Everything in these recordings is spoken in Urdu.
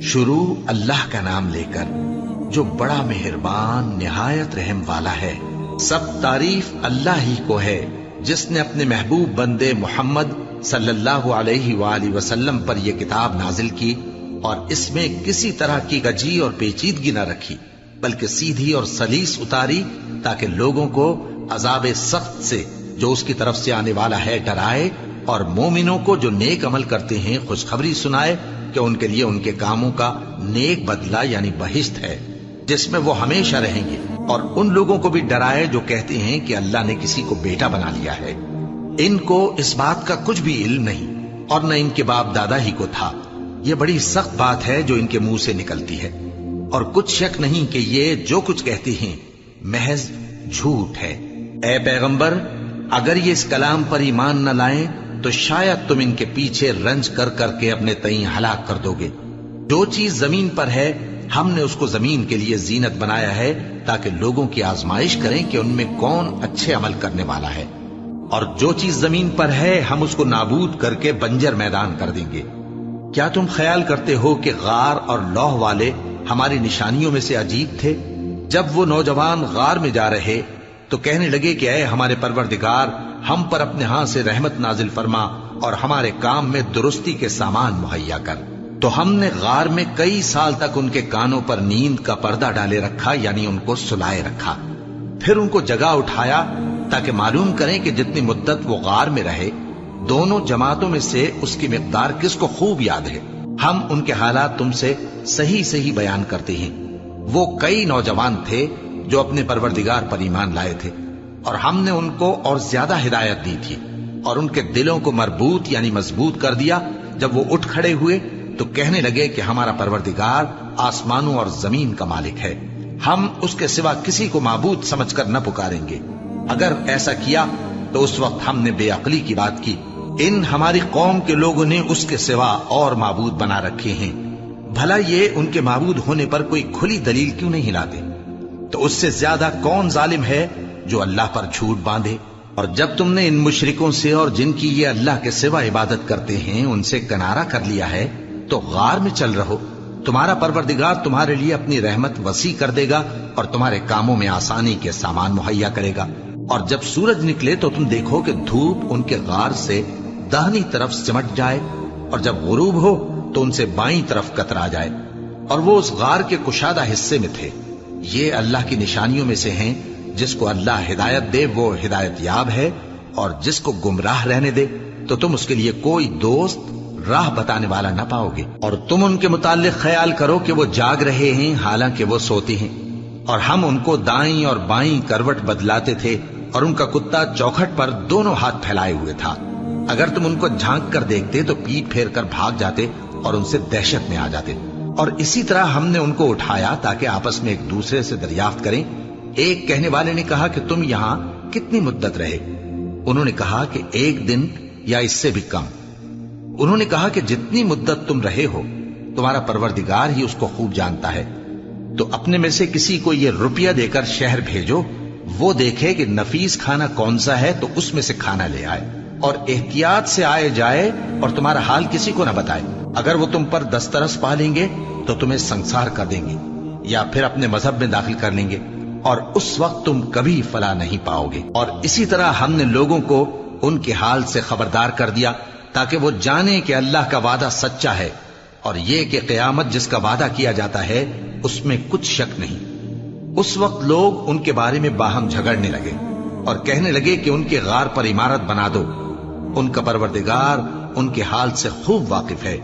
شروع اللہ کا نام لے کر جو بڑا مہربان نہایت رحم والا ہے۔ سب تعریف اللہ ہی کو ہے جس نے اپنے محبوب بندے محمد صلی اللہ علیہ وآلہ وسلم پر یہ کتاب نازل کی اور اس میں کسی طرح کی گجی اور پیچیدگی نہ رکھی، بلکہ سیدھی اور سلیس اتاری تاکہ لوگوں کو عذاب سخت سے جو اس کی طرف سے آنے والا ہے ڈرائے، اور مومنوں کو جو نیک عمل کرتے ہیں خوشخبری سنائے کہ ان کے لیے ان کے کاموں کا نیک بدلہ یعنی بہشت ہے جس میں وہ ہمیشہ رہیں گے، اور ان لوگوں کو بھی ڈرائے جو کہتے ہیں کہ اللہ نے کسی کو بیٹا بنا لیا ہے۔ ان کو اس بات کا کچھ بھی علم نہیں اور نہ ان کے باپ دادا ہی کو تھا۔ یہ بڑی سخت بات ہے جو ان کے منہ سے نکلتی ہے، اور کچھ شک نہیں کہ یہ جو کچھ کہتے ہیں محض جھوٹ ہے۔ اے پیغمبر، اگر یہ اس کلام پر ایمان نہ لائیں تو شاید تم ان کے پیچھے رنج کر کر کے اپنے تئیں ہلاک کر دو گے۔ جو چیز زمین پر ہے ہم نے اس کو زمین کے لیے زینت بنایا ہے تاکہ لوگوں کی آزمائش کریں کہ ان میں کون اچھے عمل کرنے والا ہے، اور جو چیز زمین پر ہے ہم اس کو نابود کر کے بنجر میدان کر دیں گے۔ کیا تم خیال کرتے ہو کہ غار اور لوح والے ہماری نشانیوں میں سے عجیب تھے؟ جب وہ نوجوان غار میں جا رہے تو کہنے لگے کہ اے ہمارے پروردگار، ہم پر اپنے ہاں سے رحمت نازل فرما اور ہمارے کام میں درستی کے سامان مہیا کر۔ تو ہم نے غار میں کئی سال تک ان کے کانوں پر نیند کا پردہ ڈالے رکھا، یعنی ان کو سلائے رکھا۔ پھر ان کو جگا اٹھایا تاکہ معلوم کریں کہ جتنی مدت وہ غار میں رہے دونوں جماعتوں میں سے اس کی مقدار کس کو خوب یاد ہے۔ ہم ان کے حالات تم سے صحیح صحیح بیان کرتے ہیں۔ وہ کئی نوجوان تھے جو اپنے پروردگار پر ایمان لائے تھے، اور ہم نے ان کو اور زیادہ ہدایت دی تھی، اور ان کے دلوں کو مربوط یعنی مضبوط کر دیا۔ جب وہ اٹھ کھڑے ہوئے تو کہنے لگے کہ ہمارا پروردگار آسمانوں اور زمین کا مالک ہے، ہم اس کے سوا کسی کو معبود سمجھ کر نہ پکاریں گے۔ اگر ایسا کیا تو اس وقت ہم نے بے عقلی کی بات کی۔ ان ہماری قوم کے لوگوں نے اس کے سوا اور معبود بنا رکھے ہیں، بھلا یہ ان کے معبود ہونے پر کوئی کھلی دلیل کیوں نہیں لاتے؟ تو اس سے زیادہ کون ظالم ہے جو اللہ پر جھوٹ باندھے؟ اور جب تم نے ان مشرکوں سے اور جن کی یہ اللہ کے سوا عبادت کرتے ہیں ان سے کنارہ کر لیا ہے تو غار میں چل رہو، تمہارا پروردگار تمہارے لیے اپنی رحمت وسیع کر دے گا اور تمہارے کاموں میں آسانی کے سامان مہیا کرے گا۔ اور جب سورج نکلے تو تم دیکھو کہ دھوپ ان کے غار سے داہنی طرف سمٹ جائے، اور جب غروب ہو تو ان سے بائیں طرف کترا جائے، اور وہ اس غار کے کشادہ حصے میں تھے۔ یہ اللہ کی نشانیوں میں سے ہیں، جس کو اللہ ہدایت دے وہ ہدایت یاب ہے، اور جس کو گمراہ رہنے دے تو تم اس کے لیے کوئی دوست راہ بتانے والا نہ پاؤ گے۔ اور تم ان کے متعلق خیال کرو کہ وہ جاگ رہے ہیں حالانکہ وہ سوتے ہیں، اور ہم ان کو دائیں اور بائیں کروٹ بدلاتے تھے، اور ان کا کتا چوکھٹ پر دونوں ہاتھ پھیلائے ہوئے تھا۔ اگر تم ان کو جھانک کر دیکھتے تو پیٹ پھیر کر بھاگ جاتے اور ان سے دہشت میں آ جاتے۔ اور اسی طرح ہم نے ان کو اٹھایا تاکہ آپس میں ایک دوسرے سے دریافت کریں۔ ایک کہنے والے نے کہا کہ تم یہاں کتنی مدت رہے؟ انہوں نے کہا کہ 1 دن یا اس سے بھی کم۔ انہوں نے کہا کہ جتنی مدت تم رہے ہو تمہارا پروردگار ہی اس کو خوب جانتا ہے، تو اپنے میں سے کسی کو یہ روپیہ دے کر شہر بھیجو، وہ دیکھے کہ نفیس کھانا کون سا ہے تو اس میں سے کھانا لے آئے، اور احتیاط سے آئے جائے اور تمہارا حال کسی کو نہ بتائے۔ اگر وہ تم پر دسترس پا لیں گے تو تمہیں سنسار کر دیں گے یا پھر اپنے مذہب میں داخل کر لیں گے، اور اس وقت تم کبھی فلاح نہیں پاؤ گے۔ اور اسی طرح ہم نے لوگوں کو ان کے حال سے خبردار کر دیا تاکہ وہ جانیں کہ اللہ کا وعدہ سچا ہے، اور یہ کہ قیامت جس کا وعدہ کیا جاتا ہے اس میں کچھ شک نہیں۔ اس وقت لوگ ان کے بارے میں باہم جھگڑنے لگے اور کہنے لگے کہ ان کے غار پر عمارت بنا دو۔ ان کا پروردگار ان کے حال سے خوب واقف ہے۔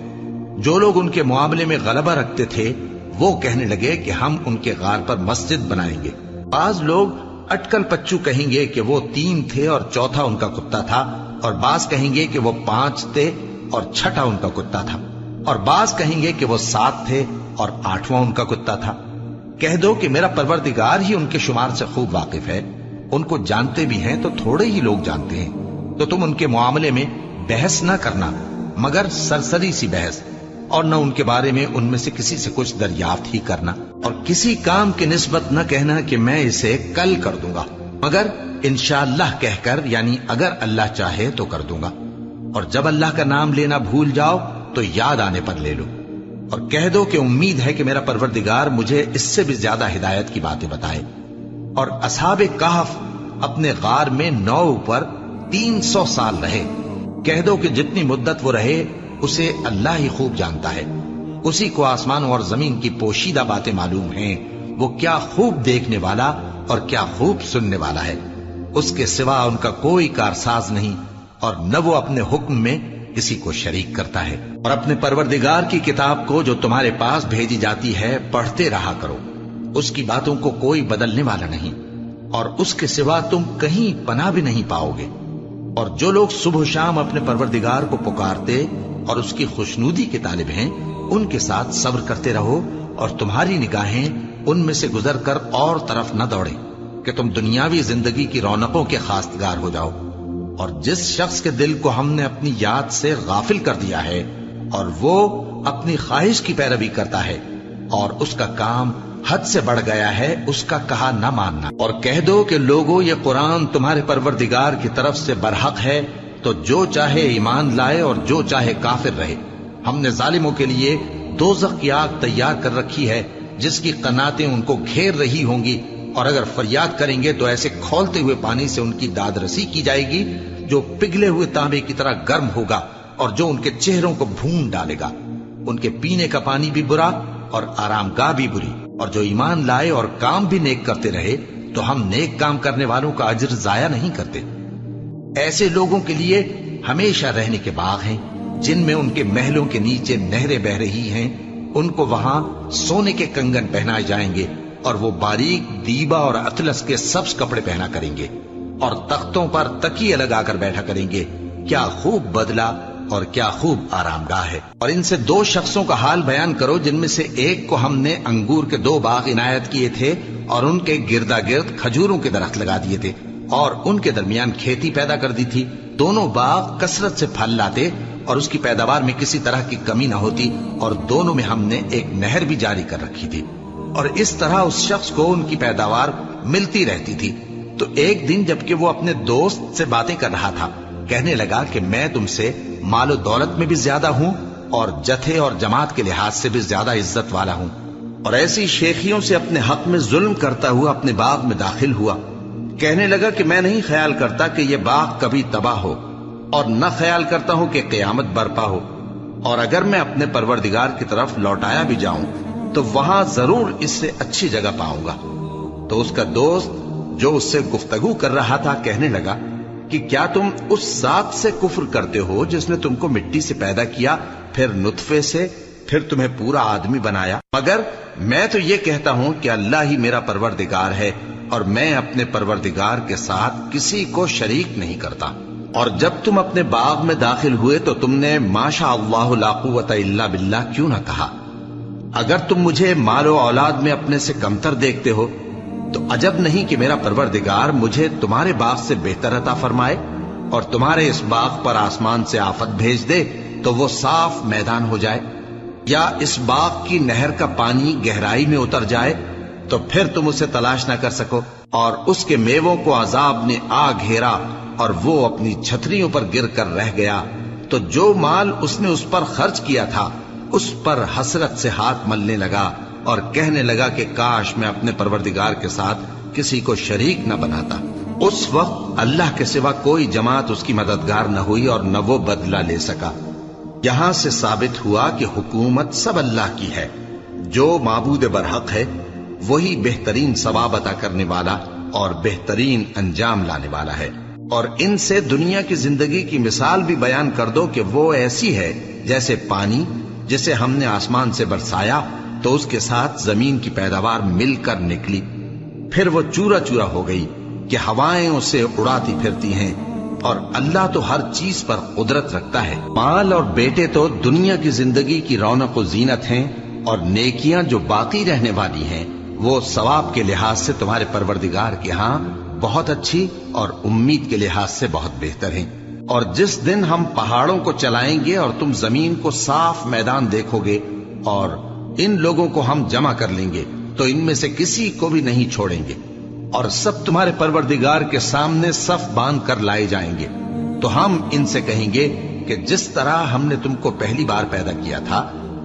جو لوگ ان کے معاملے میں غلبہ رکھتے تھے وہ کہنے لگے کہ ہم ان کے غار پر مسجد بنائیں گے۔ بعض لوگ اٹکل پچو کہیں گے کہ وہ 3 تھے اور چوتھا ان کا کتا تھا، اور بعض کہیں گے کہ وہ 5 تھے اور چھٹا ان کا کتا تھا، اور بعض کہیں گے کہ وہ 7 تھے اور 8واں ان کا کتا تھا۔ کہہ دو کہ میرا پروردگار ہی ان کے شمار سے خوب واقف ہے، ان کو جانتے بھی ہیں تو تھوڑے ہی لوگ جانتے ہیں۔ تو تم ان کے معاملے میں بحث نہ کرنا مگر سرسری سی بحث، اور نہ ان کے بارے میں ان میں سے کسی سے کچھ دریافت ہی کرنا، اور کسی کام کی نسبت نہ کہنا کہ میں اسے کل کر دوں گا، مگر انشاءاللہ کہہ کر یعنی اگر اللہ چاہے تو کر دوں گا، اور جب اللہ کا نام لینا بھول جاؤ تو یاد آنے پر لے لو۔ اور کہہ دو کہ امید ہے کہ میرا پروردگار مجھے اس سے بھی زیادہ ہدایت کی باتیں بتائے۔ اور اصحاب کہف اپنے غار میں 9 پر 300 سال رہے۔ کہہ دو کہ جتنی مدت وہ رہے اسے اللہ ہی خوب جانتا ہے، اسی کو آسمانوں اور زمین کی پوشیدہ باتیں معلوم ہیں، وہ کیا خوب دیکھنے والا اور کیا خوب سننے والا ہے۔ اس کے سوا ان کا کوئی کارساز نہیں، اور نہ وہ اپنے حکم میں کسی کو شریک کرتا ہے۔ اور اپنے پروردگار کی کتاب کو جو تمہارے پاس بھیجی جاتی ہے پڑھتے رہا کرو، اس کی باتوں کو کوئی بدلنے والا نہیں، اور اس کے سوا تم کہیں پناہ بھی نہیں پاؤ گے۔ اور جو لوگ صبح و شام اپنے پروردگار کو پکارتے اور اس کی خوشنودی کے طالب ہیں، ان کے ساتھ صبر کرتے رہو، اور تمہاری نگاہیں ان میں سے گزر کر اور طرف نہ دوڑیں کہ تم دنیاوی زندگی کی رونقوں کے خواستگار ہو جاؤ۔ اور جس شخص کے دل کو ہم نے اپنی یاد سے غافل کر دیا ہے اور وہ اپنی خواہش کی پیروی کرتا ہے اور اس کا کام حد سے بڑھ گیا ہے، اس کا کہا نہ ماننا۔ اور کہہ دو کہ لوگو یہ قرآن تمہارے پروردگار کی طرف سے برحق ہے، تو جو چاہے ایمان لائے اور جو چاہے کافر رہے۔ ہم نے ظالموں کے لیے دوزخ کی آگ تیار کر رکھی ہے جس کی قناتیں ان کو گھیر رہی ہوں گی، اور اگر فریاد کریں گے تو ایسے کھولتے ہوئے پانی سے ان کی داد رسی کی جائے گی جو پگھلے ہوئے تانبے کی طرح گرم ہوگا اور جو ان کے چہروں کو بھون ڈالے گا۔ ان کے پینے کا پانی بھی برا اور آرام گاہ بھی بری۔ اور جو ایمان لائے اور کام بھی نیک کرتے رہے تو ہم نیک کام کرنے والوں کا اجر ضائع نہیں کرتے۔ ایسے لوگوں کے لیے ہمیشہ رہنے کے باغ ہیں جن میں ان کے محلوں کے نیچے نہریں بہ رہی ہیں، ان کو وہاں سونے کے کنگن پہنائے جائیں گے، اور وہ باریک دیبا اور اطلس کے سبز کپڑے پہنا کریں گے، اور تختوں پر تکیے لگا کر بیٹھا کریں گے۔ کیا خوب بدلہ اور کیا خوب آرام گاہ ہے۔ اور ان سے 2 شخصوں کا حال بیان کرو جن میں سے ایک کو ہم نے انگور کے 2 باغ عنایت کیے تھے اور ان کے گردا گرد کھجوروں کے درخت لگا دیے تھے اور ان کے درمیان کھیتی پیدا کر دی تھی۔ دونوں باغ کثرت سے پھل لاتے اور اس کی پیداوار میں کسی طرح کی کمی نہ ہوتی، اور دونوں میں ہم نے ایک نہر بھی جاری کر رکھی تھی، اور اس طرح اس شخص کو ان کی پیداوار ملتی رہتی تھی۔ تو ایک دن جبکہ وہ اپنے دوست سے باتیں کر رہا تھا، کہنے لگا کہ میں تم سے مال و دولت میں بھی زیادہ ہوں اور جتھے اور جماعت کے لحاظ سے بھی زیادہ عزت والا ہوں، اور ایسی شیخیوں سے اپنے حق میں ظلم کرتا ہوا اپنے باغ میں داخل ہوا۔ کہنے لگا کہ میں نہیں خیال کرتا کہ یہ باغ کبھی تباہ ہو، اور نہ خیال کرتا ہوں کہ قیامت برپا ہو، اور اگر میں اپنے پروردگار کی طرف لوٹایا بھی جاؤں تو وہاں ضرور اس سے اچھی جگہ پاؤں گا۔ تو اس کا دوست جو اس سے گفتگو کر رہا تھا کہنے لگا کہ کیا تم اس ذات سے کفر کرتے ہو جس نے تم کو مٹی سے پیدا کیا، پھر نطفے سے، پھر تمہیں پورا آدمی بنایا؟ مگر میں تو یہ کہتا ہوں کہ اللہ ہی میرا پروردگار ہے، اور میں اپنے پروردگار کے ساتھ کسی کو شریک نہیں کرتا۔ اور جب تم اپنے باغ میں داخل ہوئے تو تم نے ما شاء اللہ لا قوت الا باللہ کیوں نہ کہا؟ اگر تم مجھے مال و اولاد میں اپنے سے کمتر دیکھتے ہو تو عجب نہیں کہ میرا پروردگار مجھے تمہارے باغ سے بہتر عطا فرمائے، اور تمہارے اس باغ پر آسمان سے آفت بھیج دے تو وہ صاف میدان ہو جائے، یا اس باغ کی نہر کا پانی گہرائی میں اتر جائے تو پھر تم اسے تلاش نہ کر سکو، اور اس کے میووں کو عذاب نے آ گھیرا اور وہ اپنی چھتریوں پر گر کر رہ گیا، تو جو مال اس نے اس پر خرچ کیا تھا اس پر حسرت سے ہاتھ ملنے لگا اور کہنے لگا کہ کاش میں اپنے پروردگار کے ساتھ کسی کو شریک نہ بناتا۔ اس وقت اللہ کے سوا کوئی جماعت اس کی مددگار نہ ہوئی اور نہ وہ بدلہ لے سکا۔ یہاں سے ثابت ہوا کہ حکومت سب اللہ کی ہے، جو معبود برحق ہے وہی بہترین ثواب عطا کرنے والا اور بہترین انجام لانے والا ہے۔ اور ان سے دنیا کی زندگی کی مثال بھی بیان کر دو کہ وہ ایسی ہے جیسے پانی جسے ہم نے آسمان سے برسایا تو اس کے ساتھ زمین کی پیداوار مل کر نکلی، پھر وہ چورا چورا ہو گئی کہ ہوائیں اسے اڑاتی پھرتی ہیں، اور اللہ تو ہر چیز پر قدرت رکھتا ہے۔ مال اور بیٹے تو دنیا کی زندگی کی رونق و زینت ہیں، اور نیکیاں جو باقی رہنے والی ہیں وہ ثواب کے لحاظ سے تمہارے پروردگار کے ہاں بہت اچھی اور امید کے لحاظ سے بہت بہتر ہیں۔ اور جس دن ہم پہاڑوں کو چلائیں گے اور تم زمین کو صاف میدان دیکھو گے، اور ان لوگوں کو ہم جمع کر لیں گے تو ان میں سے کسی کو بھی نہیں چھوڑیں گے، اور سب تمہارے پروردگار کے سامنے صف باندھ کر لائے جائیں گے، تو ہم ان سے کہیں گے کہ جس طرح ہم نے تم کو پہلی بار پیدا کیا تھا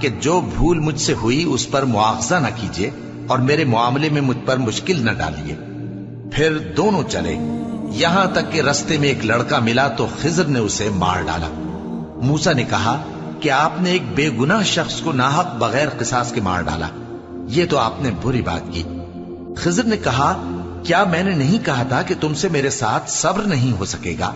کہ جو بھول مجھ سے ہوئی اس پر مواخذہ نہ کیجیے اور میرے معاملے میں مجھ پر مشکل نہ ڈالیے۔ پھر دونوں چلے، یہاں تک کہ رستے میں ایک لڑکا ملا تو خضر نے اسے مار ڈالا۔ موسیٰ نے کہا کہ آپ نے ایک بے گناہ شخص کو ناحق بغیر قصاص کے مار ڈالا، یہ تو آپ نے بری بات کی۔ خضر نے کہا کیا میں نے نہیں کہا تھا کہ تم سے میرے ساتھ صبر نہیں ہو سکے گا؟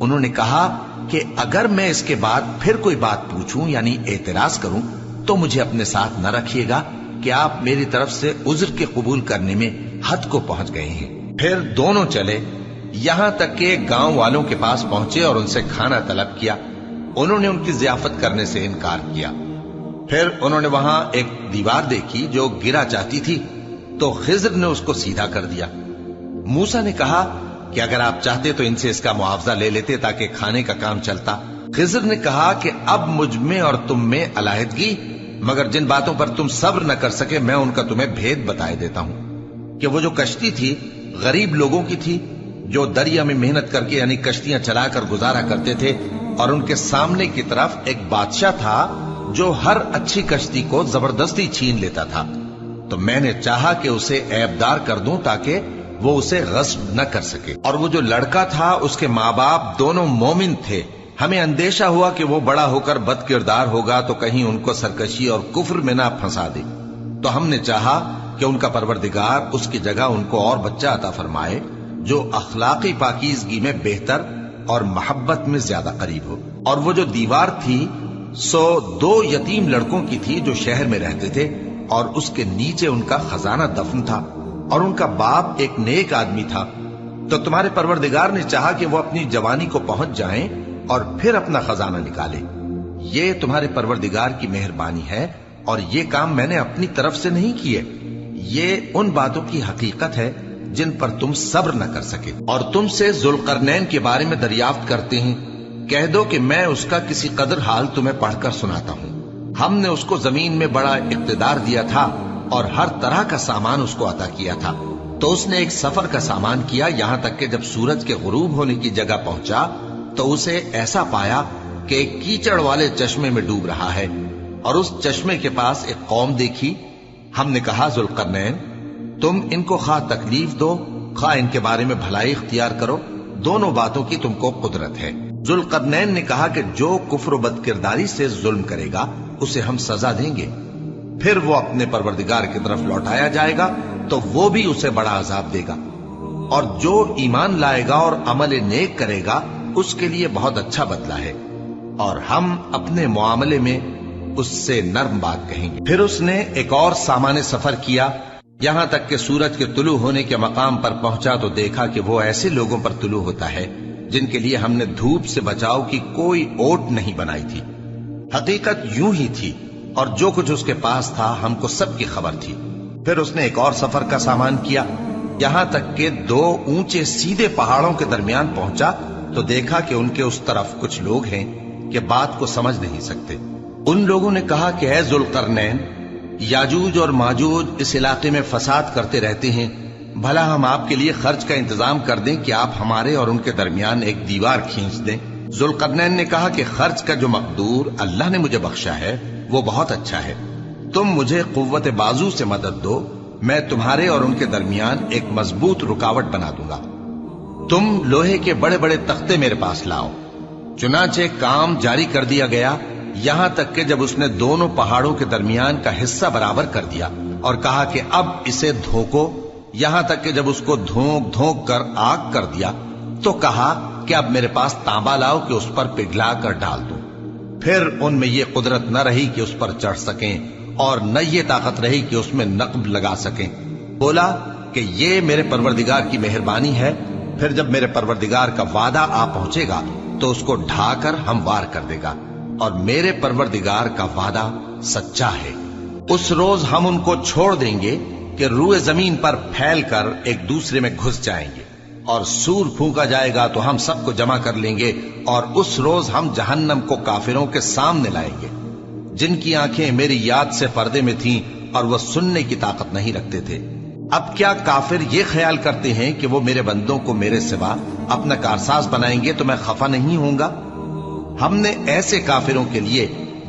انہوں نے کہا کہ اگر میں اس کے بعد پھر کوئی بات پوچھوں یعنی اعتراض کروں تو مجھے اپنے ساتھ نہ رکھیے گا کہ آپ میری طرف سے عذر کے قبول کرنے میں حد کو پہنچ گئے ہیں۔ پھر دونوں چلے، یہاں تک کہ گاؤں والوں کے پاس پہنچے اور ان سے کھانا طلب کیا۔ انہوں نے ان کی ضیافت کرنے سے انکار کیا۔ پھر انہوں نے وہاں ایک دیوار دیکھی جو گرا چاہتی تھی تو خضر نے اس کو سیدھا کر دیا۔ موسیٰ نے کہا کہ اگر آپ چاہتے تو ان سے اس کا معاوضہ لے لیتے تاکہ کھانے کا کام چلتا۔ خضر نے کہا کہ اب مجھ میں اور تم میں علیحدگی، مگر جن باتوں پر تم صبر نہ کر سکے میں ان کا تمہیں بھید بتائے دیتا ہوں کہ وہ جو کشتی تھی غریب لوگوں کی تھی جو دریا میں محنت کر کے یعنی کشتیاں چلا کر گزارا کرتے تھے، اور ان کے سامنے کی طرف ایک بادشاہ تھا جو ہر اچھی کشتی کو زبردستی چھین لیتا تھا، تو میں نے چاہا کہ اسے عیبدار کر دوں تاکہ وہ اسے غصب نہ کر سکے۔ اور وہ جو لڑکا تھا اس کے ماں باپ دونوں مومن تھے، ہمیں اندیشہ ہوا کہ وہ بڑا ہو کر بد کردار ہوگا تو کہیں ان کو سرکشی اور کفر میں نہ پھنسا دے، تو ہم نے چاہا کہ ان کا پروردگار اس کی جگہ ان کو اور بچہ عطا فرمائے جو اخلاقی پاکیزگی میں بہتر اور محبت میں زیادہ قریب ہو۔ اور وہ جو دیوار تھی سو 2 یتیم لڑکوں کی تھی جو شہر میں رہتے تھے، اور اس کے نیچے ان کا خزانہ دفن تھا، اور ان کا باپ ایک نیک آدمی تھا۔ تو تمہارے پروردگار نے چاہا کہ وہ اپنی جوانی کو پہنچ جائیں اور پھر اپنا خزانہ نکالے۔ یہ تمہارے پروردگار کی مہربانی ہے، اور یہ کام میں نے اپنی طرف سے نہیں کیے، یہ ان باتوں کی حقیقت ہے جن پر تم صبر نہ کر سکے۔ اور تم سے ذوالقرنین کے بارے میں دریافت کرتے ہیں، کہہ دو کہ میں اس کا کسی قدر حال تمہیں پڑھ کر سناتا ہوں۔ ہم نے اس کو زمین میں بڑا اقتدار دیا تھا اور ہر طرح کا سامان اس کو عطا کیا تھا، تو اس نے ایک سفر کا سامان کیا، یہاں تک کہ جب سورج کے غروب ہونے کی جگہ پہنچا تو اسے ایسا پایا کہ ایک کیچڑ والے چشمے میں ڈوب رہا ہے، اور اس چشمے کے پاس ایک قوم دیکھی۔ ہم نے کہا ذوالقرنین تم ان کو خواہ تکلیف دو خواہ ان کے بارے میں بھلائی اختیار کرو، دونوں باتوں کی تم کو قدرت ہے۔ ذوالقرنین نے کہا کہ جو کفر و بد کرداری سے ظلم کرے گا اسے ہم سزا دیں گے، پھر وہ اپنے پروردگار کی طرف لوٹایا جائے گا تو وہ بھی اسے بڑا عذاب دے گا، اور جو ایمان لائے گا اور عمل نیک کرے گا اس کے لیے بہت اچھا بدلہ ہے، اور ہم اپنے معاملے میں اس سے نرم بات کہیں گے۔ پھر اس نے ایک اور سامان سفر کیا، یہاں تک کہ سورج کے طلوع ہونے کے مقام پر پہنچا تو دیکھا کہ وہ ایسے لوگوں پر طلوع ہوتا ہے جن کے لیے ہم نے دھوپ سے بچاؤ کی کوئی اوٹ نہیں بنائی تھی۔ حقیقت یوں ہی تھی، اور جو کچھ اس کے پاس تھا ہم کو سب کی خبر تھی۔ پھر اس نے ایک اور سفر کا سامان کیا، یہاں تک کہ 2 اونچے سیدھے پہاڑوں کے درمیان پہنچا تو دیکھا کہ ان کے اس طرف کچھ لوگ ہیں کہ بات کو سمجھ نہیں سکتے۔ ان لوگوں نے کہا کہ اے ذوالقرنین، یاجوج اور ماجوج اس علاقے میں فساد کرتے رہتے ہیں، بھلا ہم آپ کے لیے خرچ کا انتظام کر دیں کہ آپ ہمارے اور ان کے درمیان ایک دیوار کھینچ دیں۔ ذوالقرنین نے کہا کہ خرچ کا جو مقدور اللہ نے مجھے بخشا ہے وہ بہت اچھا ہے، تم مجھے قوت بازو سے مدد دو، میں تمہارے اور ان کے درمیان ایک مضبوط رکاوٹ بنا دوں گا۔ تم لوہے کے بڑے بڑے تختے میرے پاس لاؤ۔ چنانچہ کام جاری کر دیا گیا، یہاں تک کہ جب اس نے دونوں پہاڑوں کے درمیان کا حصہ برابر کر دیا اور کہا کہ اب اسے دھوکو، یہاں تک کہ جب اس کو دھونک دھونک کر آگ کر دیا تو کہا کہ اب میرے پاس تانبا لاؤ کہ اس پر پگھلا کر ڈال دوں۔ پھر ان میں یہ قدرت نہ رہی کہ اس پر چڑھ سکیں، اور نہ یہ طاقت رہی کہ اس میں نقب لگا سکیں۔ بولا کہ یہ میرے پروردگار کی مہربانی ہے، پھر جب میرے پروردگار کا وعدہ آ پہنچے گا تو اس کو ڈھا کر ہموار کر دے گا، اور میرے پروردگار کا وعدہ سچا ہے۔ اس روز ہم ان کو چھوڑ دیں گے کہ روئے زمین پر پھیل کر ایک دوسرے میں گھس جائیں گے، اور سور پھونکا جائے گا تو ہم سب کو جمع کر لیں گے، اور اس روز ہم جہنم کو کافروں کے سامنے لائیں گے جن کی آنکھیں میری یاد سے پردے میں تھیں اور وہ سننے کی طاقت نہیں رکھتے تھے۔ اب کیا کافر یہ خیال کرتے ہیں کہ وہ میرے بندوں کو میرے سوا اپنا کارساز بنائیں گے تو میں خفا نہیں ہوں گا؟ ہم نے ایسے کافروں کے لیے